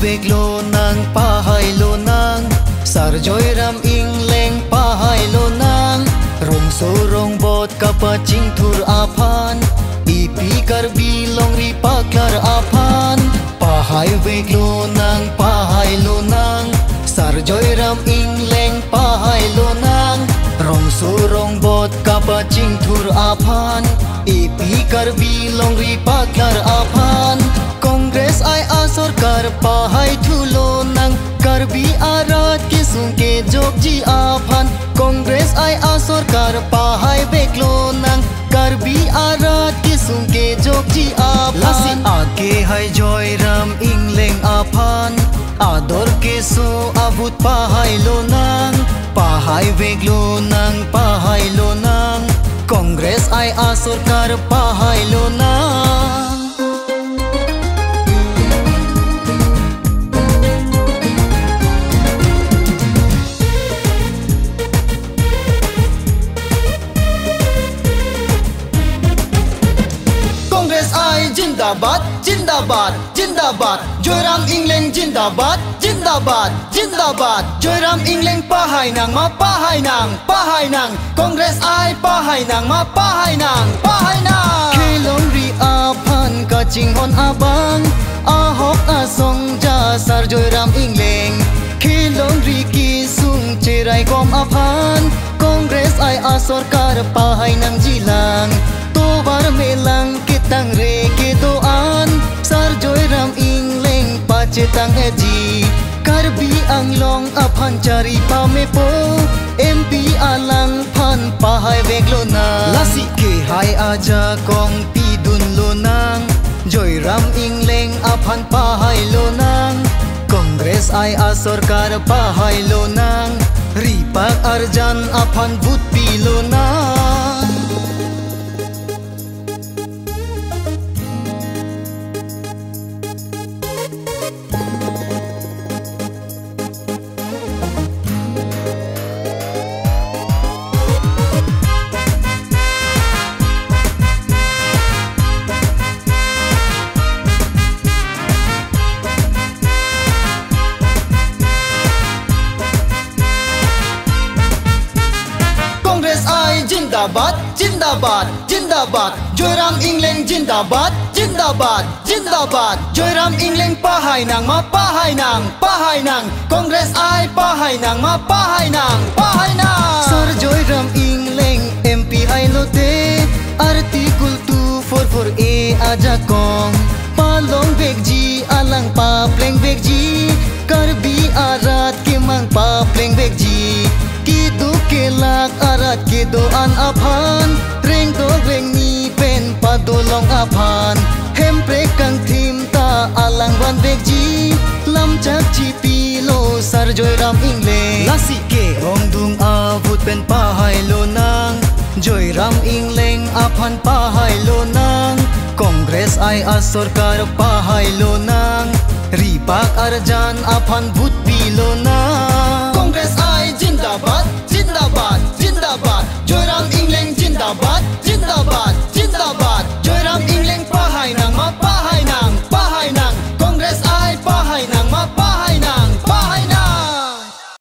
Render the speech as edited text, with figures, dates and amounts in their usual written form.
Vek lo nang pahay lo nang sarjoy ram ingleng pahay lo nang rong sorong bot kapacing tur apan ipi kar bilong ri paklar apan pahay vek lo nang pahay lo nang sarjoy ram ingleng pahay lo nang rong sorong bot kapacing tur apan ipi kar bilong ri paklar apan Kongres ay asor kar pahay tulo nang karbi arat kisung ke jogji apan Kongres ay asor kar pahay beklo nang karbi arat kisung ke jogji apan Lasi ake hay joy ram ingleng apan ador keso abut pahay lo nang pahay beklo nang pahay lo nang Kongres ay asor kar pahay lo nang जिंदाबाद जिंदाबाद जिंदाबाद जोयराम इंग्लैंड जिंदाबाद जिंदाबाद जिंदाबाद जोयराम इंग्लैंड पाहाय नांग मा पाहाय नांग कांग्रेस आई पाहाय नांग मा पाहाय नांग खेलों रि आफान काचिंग हन आबांग आहok asong jasar जोयराम इंग्लैंड खेलों रि kisung cerai kom afan Congress आई आसरकार पाहाय नांग जिlang tobar melang kitang reke doan sarjoy ram ingleng pacetang eji karbi anglong aphan cari pamepo MP alang phan pahay veklo na lasi ke hai aja kong pidun lo nang joy ram ingleng aphan pahay lo nang Kongres ay asorkar pahay lo nang ripak arjan aphan but pilo nang जिंदाबाद जिंदाबाद जिंदाबाद जोयराम इंग्लैंड जिंदाबाद जिंदाबाद जिंदाबाद जोयराम इंग्लैंड पाहाय नांग मा पाहाय नांग कांग्रेस आई पाहाय नांग मा पाहाय नांग सर जोयराम इंग्लैंड MP आई लोते आर्टिकल 244A आजा कong palong bekji alang pa pleng bekji karbi arat ke mang pa pleng bekji kidu kelak arat kedo an aphan reng do reng ni pen padolong aphan hempre kang thim ta alang ban bekji lam chak chi pilo sarjoy ram ingleng lasi ke ong dung avut pen pahay lo nang joy ram ingleng aphan pahay lo nang Kongres ay asorkar pahay lo nang ripak arjan aphan but pilo nang Kongres ay जिंदाबाद